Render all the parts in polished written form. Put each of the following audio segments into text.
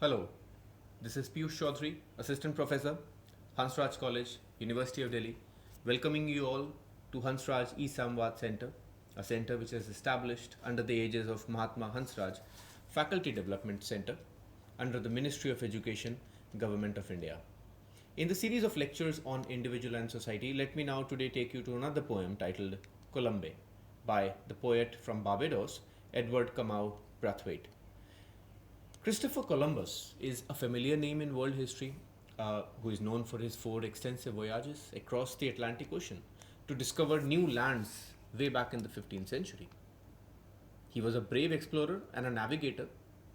Hello, this is Piyush Chaudhary, Assistant Professor, Hansraj College, University of Delhi, welcoming you all to Hansraj e-Samvaad Center, a center which is established under the aegis of Mahatma Hansraj Faculty Development Center under the Ministry of Education, Government of India. In the series of lectures on individual and society, let me now today take you to another poem titled Colombe by the poet from Barbados, Edward Kamau Brathwaite. Christopher Columbus is a familiar name in world history, who is known for his 4 extensive voyages across the Atlantic Ocean to discover new lands way back in the 15th century. He was a brave explorer and a navigator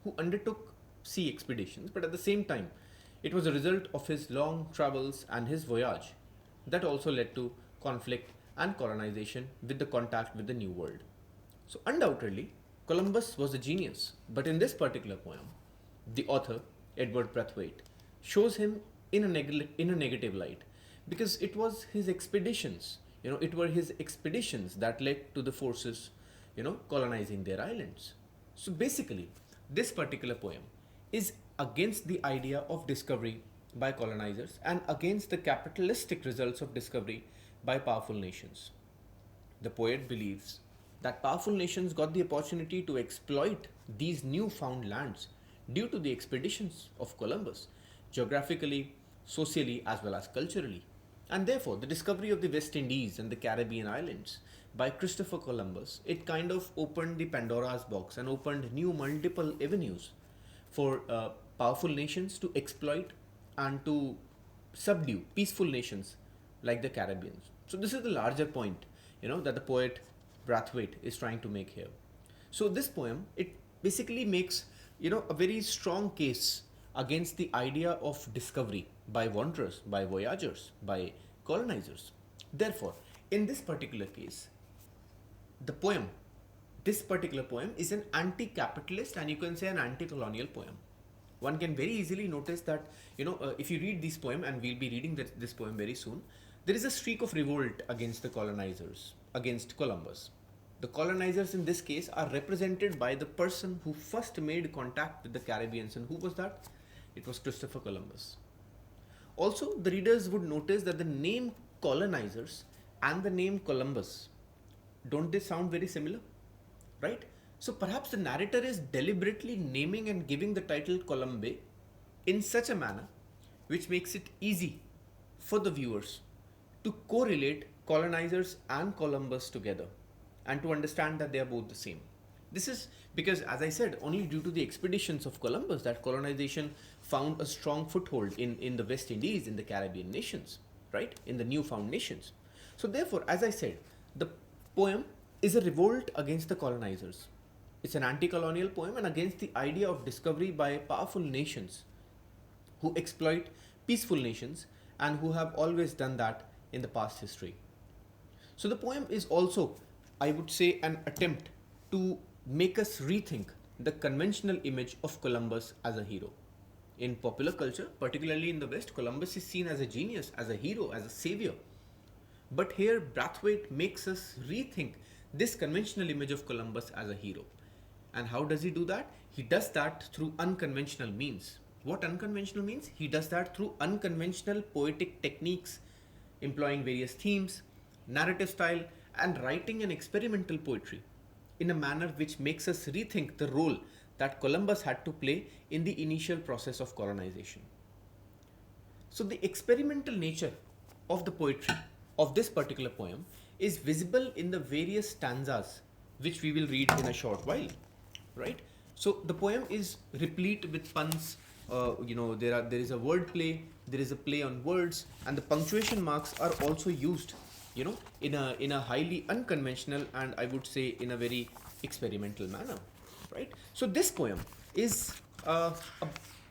who undertook sea expeditions, but at the same time, it was a result of his long travels and his voyage that also led to conflict and colonization with the contact with the New World. So, undoubtedly, Columbus was a genius, but in this particular poem, the author, Edward Brathwaite, shows him in a negative light because it was his expeditions, it were his expeditions that led to the forces, colonizing their islands. So basically, this particular poem is against the idea of discovery by colonizers and against the capitalistic results of discovery by powerful nations. The poet believes that powerful nations got the opportunity to exploit these newfound lands due to the expeditions of Columbus, geographically, socially, as well as culturally. And therefore, the discovery of the West Indies and the Caribbean islands by Christopher Columbus, it kind of opened the Pandora's box and opened new multiple avenues for powerful nations to exploit and to subdue peaceful nations like the Caribbeans. So this is the larger point, that the poet Brathwaite is trying to make here. So this poem, it basically makes, a very strong case against the idea of discovery by wanderers, by voyagers, by colonizers. Therefore, in this particular case, this particular poem is an anti-capitalist and you can say an anti-colonial poem. One can very easily notice that, if you read this poem, and we'll be reading this poem very soon, there is a streak of revolt against the colonizers, against Columbus. The colonizers in this case are represented by the person who first made contact with the Caribbeans. And who was that? It was Christopher Columbus. Also, the readers would notice that the name colonizers and the name Columbus, don't they sound very similar? Right? So perhaps the narrator is deliberately naming and giving the title Colombe in such a manner which makes it easy for the viewers to correlate colonizers and Columbus together and to understand that they are both the same. This is because, as I said, only due to the expeditions of Columbus that colonization found a strong foothold in the West Indies, in the Caribbean nations, right? In the newfound nations. So therefore, as I said, the poem is a revolt against the colonizers. It's an anti-colonial poem and against the idea of discovery by powerful nations who exploit peaceful nations and who have always done that in the past history. So the poem is also, I would say, an attempt to make us rethink the conventional image of Columbus as a hero. In popular culture, particularly in the West, Columbus is seen as a genius, as a hero, as a savior. But here, Brathwaite makes us rethink this conventional image of Columbus as a hero. And how does he do that? He does that through unconventional means. What unconventional means? He does that through unconventional poetic techniques, employing various themes, narrative style, and writing an experimental poetry in a manner which makes us rethink the role that Columbus had to play in the initial process of colonization. So the experimental nature of the poetry of this particular poem is visible in the various stanzas which we will read in a short while, right? So the poem is replete with puns. There is a word play, there is a play on words, and the punctuation marks are also used, in a highly unconventional and I would say in a very experimental manner, right? So this poem is a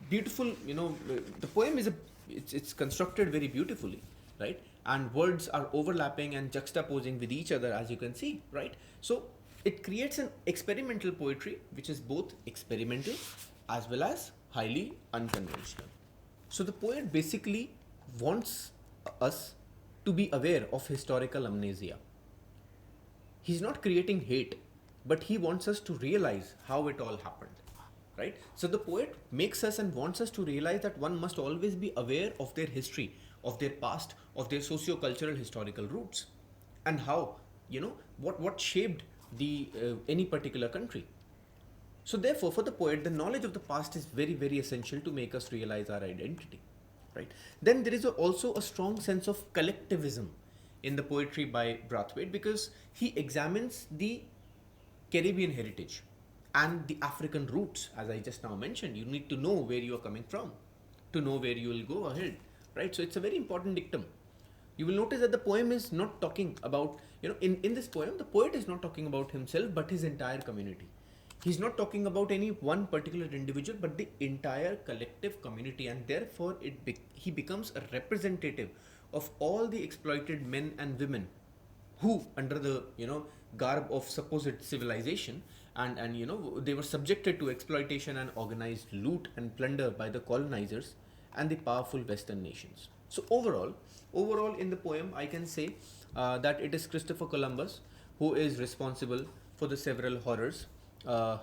beautiful, the poem is it's constructed very beautifully, right? And words are overlapping and juxtaposing with each other, as you can see, right? So it creates an experimental poetry which is both experimental as well as highly unconventional. So the poet basically wants us to be aware of historical amnesia. He's not creating hate, but he wants us to realize how it all happened. right? So the poet makes us and wants us to realize that one must always be aware of their history, of their past, of their socio-cultural historical roots, and how, what shaped the any particular country. So therefore, for the poet, the knowledge of the past is very, very essential to make us realize our identity, right? Then there is also a strong sense of collectivism in the poetry by Brathwaite, because he examines the Caribbean heritage and the African roots. As I just now mentioned, you need to know where you are coming from to know where you will go ahead, right? So it's a very important dictum. You will notice that the poem is not talking about, in this poem, the poet is not talking about himself but his entire community. He's not talking about any one particular individual but the entire collective community, and therefore he becomes a representative of all the exploited men and women who, under the garb of supposed civilization, and they were subjected to exploitation and organized loot and plunder by the colonizers and the powerful western nations. So overall in the poem, I can say that it is Christopher Columbus who is responsible for the several horrors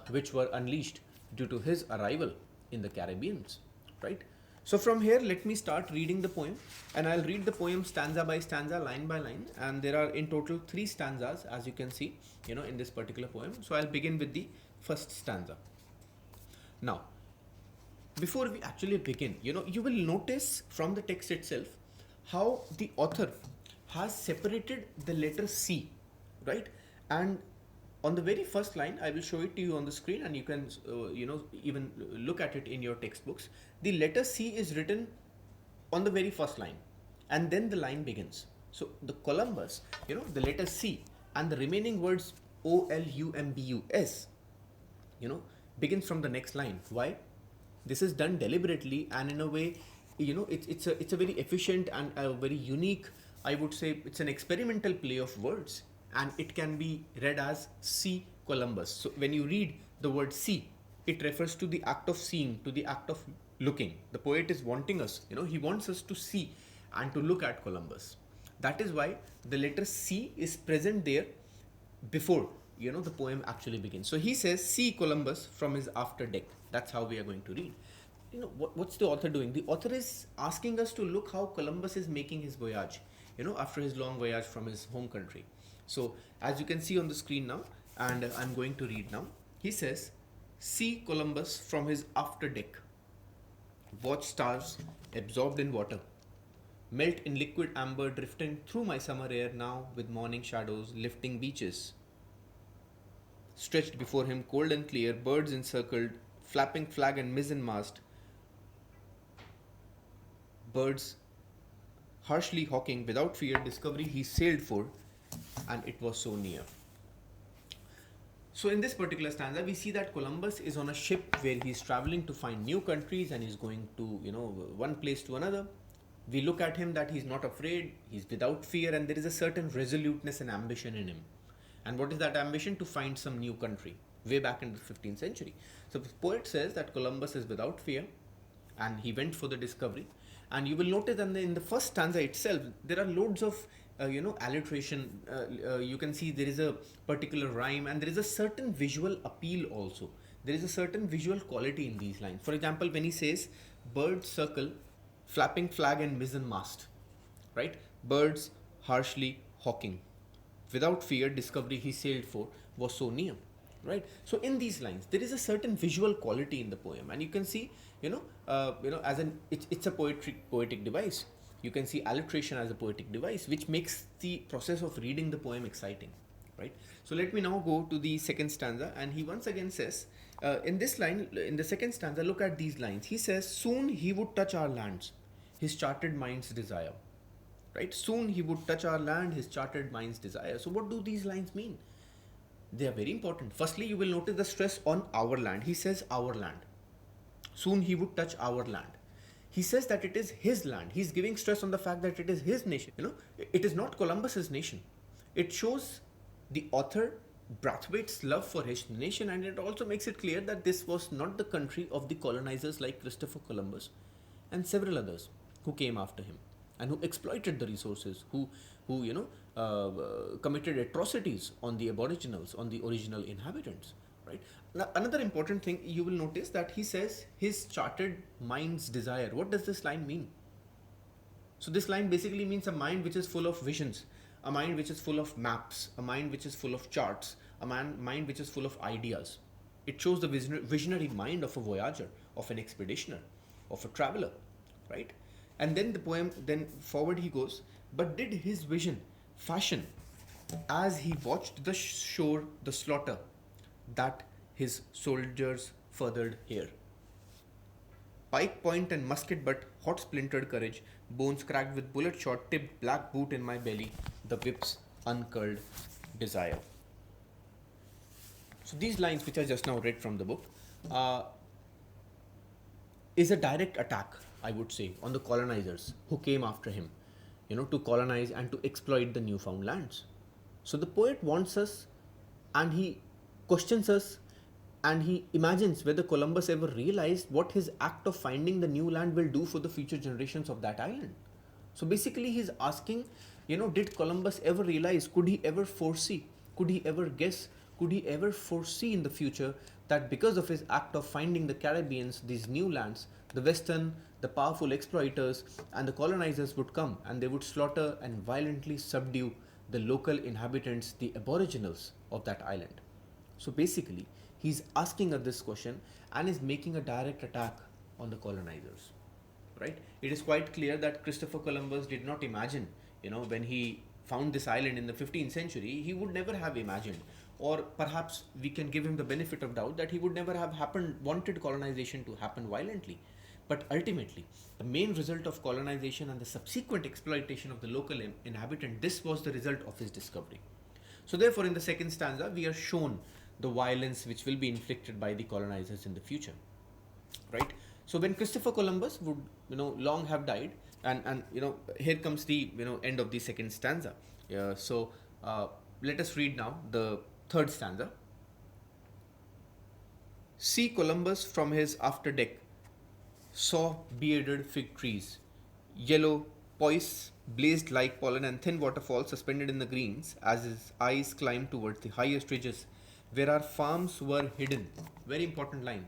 which were unleashed due to his arrival in the Caribbeans, right? So from here, let me start reading the poem, and I'll read the poem stanza by stanza, line by line, and there are in total 3 stanzas, as you can see, in this particular poem. So I'll begin with the first stanza. Now, before we actually begin, you will notice from the text itself how the author has separated the letter C, right? And on the very first line, I will show it to you on the screen, and you can, even look at it in your textbooks. The letter C is written on the very first line, and then the line begins. So the Columbus, the letter C and the remaining words OLUMBUS, begins from the next line. Why? This is done deliberately, and in a way, it's a very efficient and a very unique, I would say, it's an experimental play of words, and it can be read as see Columbus. So when you read the word see, it refers to the act of seeing, to the act of looking. The poet is wanting us, he wants us to see and to look at Columbus. That is why the letter C is present there before, the poem actually begins. So he says, see Columbus from his after deck. That's how we are going to read. What's the author doing? The author is asking us to look how Columbus is making his voyage, after his long voyage from his home country. So as you can see on the screen now, and I'm going to read now, he says, see Columbus from his after deck, watch stars absorbed in water, melt in liquid amber drifting through my summer air now with morning shadows lifting beaches. Stretched before him cold and clear, birds encircled, flapping flag and mizzenmast, birds harshly hawking, without fear discovery he sailed for, and it was so near. So in this particular stanza, we see that Columbus is on a ship where he's traveling to find new countries, and he's going to, one place to another. We look at him that he's not afraid, he's without fear, and there is a certain resoluteness and ambition in him. And what is that ambition? To find some new country, way back in the 15th century. So the poet says that Columbus is without fear, and he went for the discovery. And you will notice that in the first stanza itself, there are loads of alliteration. You can see there is a particular rhyme, and there is a certain visual appeal also. There is a certain visual quality in these lines. For example, when he says, birds circle, flapping flag and mizzenmast, right? Birds harshly hawking, without fear discovery he sailed for was so near, right? So in these lines, there is a certain visual quality in the poem, and you can see, as it's a poetic device. You can see alliteration as a poetic device, which makes the process of reading the poem exciting, right? So let me now go to the second stanza, and he once again says, in this line, in the second stanza, look at these lines. He says, soon he would touch our lands, his chartered mind's desire, right? Soon he would touch our land, his chartered mind's desire. So what do these lines mean? They are very important. Firstly, you will notice the stress on our land. He says our land. Soon he would touch our land. He says that it is his land. He's giving stress on the fact that it is his nation. It is not Columbus's nation. It shows the author Brathwaite's love for his nation, and it also makes it clear that this was not the country of the colonizers like Christopher Columbus and several others who came after him and who exploited the resources, who committed atrocities on the aboriginals, on the original inhabitants, right? Now, another important thing you will notice that he says his chartered mind's desire. What does this line mean? So this line basically means a mind which is full of visions, a mind which is full of maps, a mind which is full of charts, mind which is full of ideas. It shows the visionary mind of a voyager, of an expeditioner, of a traveler, right? And then the poem, then forward he goes, but did his vision fashion as he watched the shore the slaughter that his soldiers furthered here. Pike point and musket butt, hot splintered courage, bones cracked with bullet shot, tipped black boot in my belly, the whip's uncurled desire. So these lines, which I just now read from the book, is a direct attack, I would say, on the colonizers who came after him, to colonize and to exploit the newfound lands. So the poet wants us, and he questions us, and he imagines whether Columbus ever realized what his act of finding the new land will do for the future generations of that island. So basically he's asking, did Columbus ever realize, could he ever foresee, could he ever guess, could he ever foresee in the future that because of his act of finding the Caribbeans, these new lands, the Western, the powerful exploiters and the colonizers would come and they would slaughter and violently subdue the local inhabitants, the aboriginals of that island. So basically, he's asking us this question and is making a direct attack on the colonizers, right? It is quite clear that Christopher Columbus did not imagine, when he found this island in the 15th century, he would never have imagined, or perhaps we can give him the benefit of doubt that he would never have wanted colonization to happen violently. But ultimately, the main result of colonization and the subsequent exploitation of the local inhabitant, this was the result of his discovery. So therefore, in the second stanza, we are shown the violence which will be inflicted by the colonizers in the future, right? So when Christopher Columbus would, long have died, and here comes the, end of the second stanza. Let us read now the third stanza. See Columbus from his after deck, saw bearded fig trees, yellow poise blazed like pollen and thin waterfalls suspended in the greens as his eyes climbed towards the highest ridges where our farms were hidden. Very important line.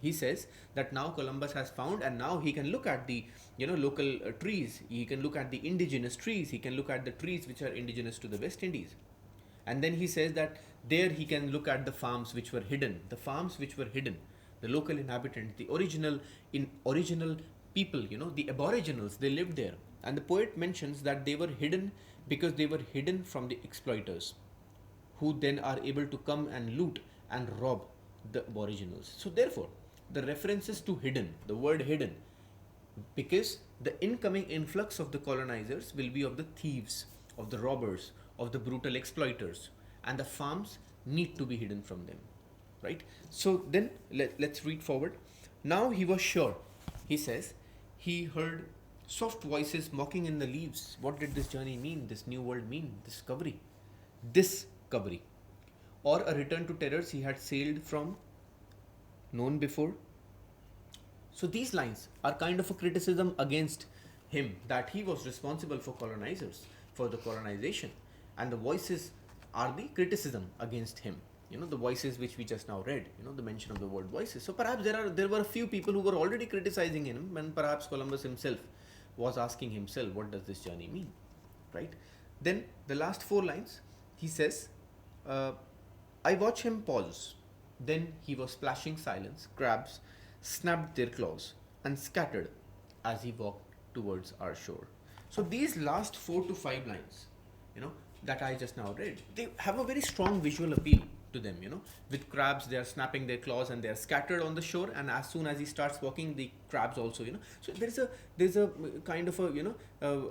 He says that now Columbus has found, and now he can look at the local trees, he can look at the indigenous trees, he can look at the trees which are indigenous to the West Indies. And then he says that there he can look at the farms which were hidden, the local inhabitants, the original people, the aboriginals, they lived there. And the poet mentions that they were hidden because they were hidden from the exploiters, who then are able to come and loot and rob the aboriginals. So therefore, the references to hidden, the word hidden, because the incoming influx of the colonizers will be of the thieves, of the robbers, of the brutal exploiters, and the farms need to be hidden from them, right? So then let's read forward. Now he was sure, he says, he heard soft voices mocking in the leaves. What did this journey mean, this new world mean, discovery, or a return to terrors he had sailed from, known before? So these lines are kind of a criticism against him, that he was responsible for colonizers, for the colonization, and the voices are the criticism against him. The voices which we just now read, the mention of the word voices. So perhaps there were a few people who were already criticizing him, and perhaps Columbus himself was asking himself, what does this journey mean, right? Then the last four lines, he says, I watch him pause. Then he was splashing silence. Crabs snapped their claws and scattered as he walked towards our shore. So these last 4 to 5 lines, that I just now read, they have a very strong visual appeal to them. With crabs, they are snapping their claws and they are scattered on the shore. And as soon as he starts walking, the crabs also, So there's a kind of a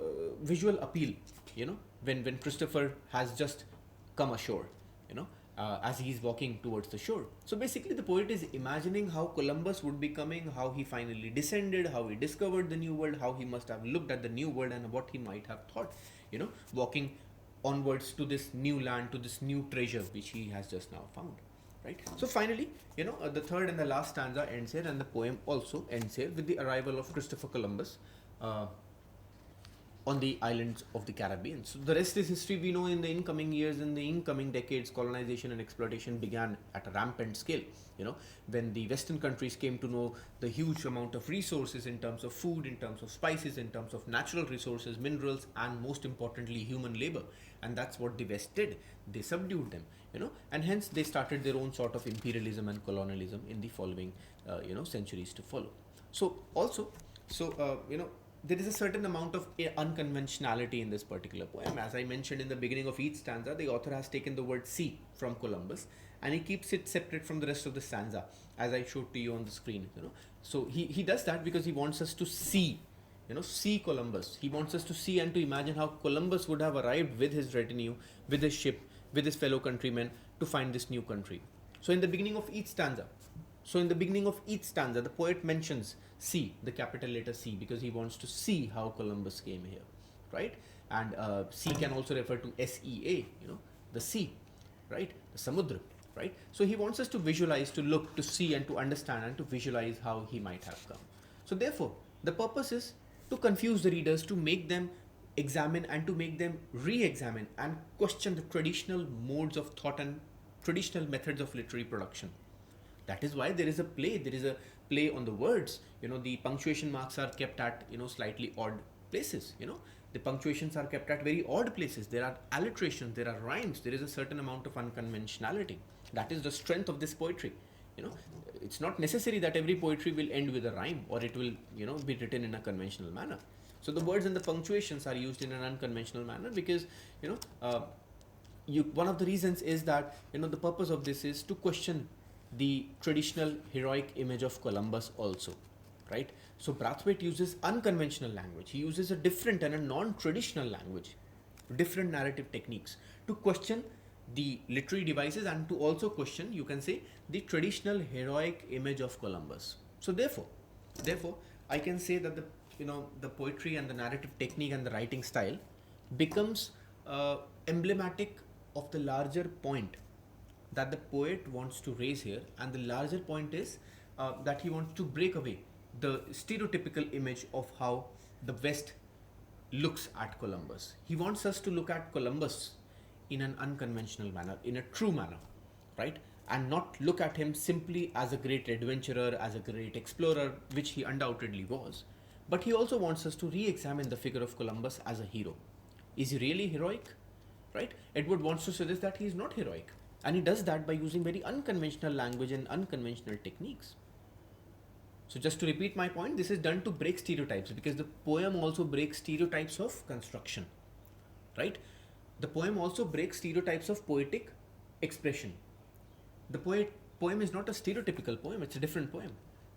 visual appeal, when Christopher has just come ashore, as he is walking towards the shore. So basically the poet is imagining how Columbus would be coming, how he finally descended, how he discovered the new world, how he must have looked at the new world and what he might have thought, walking onwards to this new land, to this new treasure which he has just now found, right? So finally, the third and the last stanza ends here, and the poem also ends here with the arrival of Christopher Columbus on the islands of the Caribbean. So the rest is history. We know in the incoming years, in the incoming decades, colonization and exploitation began at a rampant scale. When the Western countries came to know the huge amount of resources in terms of food, in terms of spices, in terms of natural resources, minerals, and most importantly, human labor. And that's what the West did. They subdued them, and hence they started their own sort of imperialism and colonialism in the following, centuries to follow. So also, there is a certain amount of unconventionality in this particular poem. As I mentioned in the beginning of each stanza, the author has taken the word sea from Columbus and he keeps it separate from the rest of the stanza, as I showed to you on the screen. So he does that because he wants us to see, see Columbus. He wants us to see and to imagine how Columbus would have arrived with his retinue, with his ship, with his fellow countrymen to find this new country. So in the beginning of each stanza, the poet mentions C, the capital letter C, because he wants to see how Columbus came here, right? And C can also refer to SEA, the sea, right? The Samudra, right? So he wants us to visualize, to look, to see, and to understand, and to visualize how he might have come. So therefore, the purpose is to confuse the readers, to make them examine and to make them re-examine and question the traditional modes of thought and traditional methods of literary production. That is why there is a play on the words. The punctuation marks are kept at, slightly odd places. The punctuations are kept at very odd places. There are alliterations, there are rhymes, there is a certain amount of unconventionality. That is the strength of this poetry. It's not necessary that every poetry will end with a rhyme or it will, be written in a conventional manner. So the words and the punctuations are used in an unconventional manner because, one of the reasons is that, the purpose of this is to question the traditional heroic image of Columbus also, right? So Brathwaite uses unconventional language. He uses a different and a non-traditional language, different narrative techniques to question the literary devices and to also question, you can say, the traditional heroic image of Columbus. So therefore, I can say that the poetry and the narrative technique and the writing style becomes emblematic of the larger point that the poet wants to raise here, and the larger point is that he wants to break away the stereotypical image of how the West looks at Columbus. He wants us to look at Columbus in an unconventional manner, in a true manner, right? And not look at him simply as a great adventurer, as a great explorer, which he undoubtedly was. But he also wants us to re-examine the figure of Columbus as a hero. Is he really heroic? Right? Edward wants to suggest that he is not heroic. And he does that by using very unconventional language and unconventional techniques. So just to repeat my point, this is done to break stereotypes because the poem also breaks stereotypes of construction, right? The poem also breaks stereotypes of poetic expression. The poem is not a stereotypical poem, it's a different poem.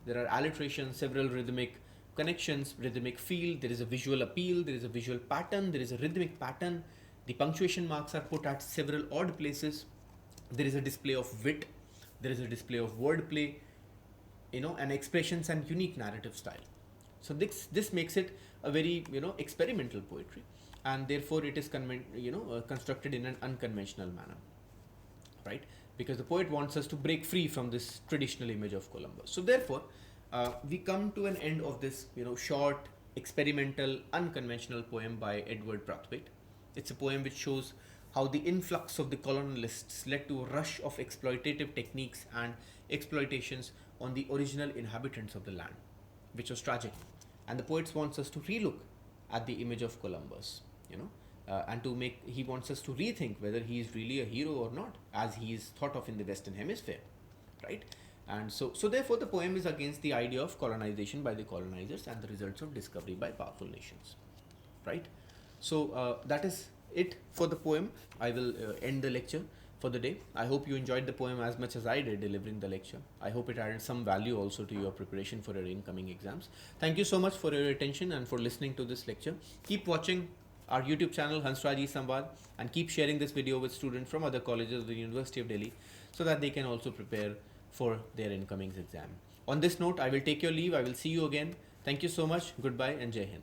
There are alliterations, several rhythmic connections, rhythmic feel, there is a visual appeal, there is a visual pattern, there is a rhythmic pattern. The punctuation marks are put at several odd places. There is a display of wit, there is a display of wordplay, and expressions and unique narrative style. So this makes it a very experimental poetry, and therefore it is constructed in an unconventional manner, right? Because the poet wants us to break free from this traditional image of Columbus. So therefore, we come to an end of this short, experimental, unconventional poem by Edward Brathwaite. It's a poem which shows how the influx of the colonialists led to a rush of exploitative techniques and exploitations on the original inhabitants of the land, which was tragic. And the poet wants us to relook at the image of Columbus, and he wants us to rethink whether he is really a hero or not, as he is thought of in the Western Hemisphere, right? And so therefore the poem is against the idea of colonization by the colonizers and the results of discovery by powerful nations, right? So that is it for the poem. I will end the lecture for the day. I hope you enjoyed the poem as much as I did delivering the lecture. I hope it added some value also to your preparation for your incoming exams. Thank you so much for your attention and for listening to this lecture. Keep watching our YouTube channel Hansraj e-Samvaad and keep sharing this video with students from other colleges of the University of Delhi so that they can also prepare for their incoming exam. On this note, I will take your leave. I will see you again. Thank you so much. Goodbye and Jai Hind.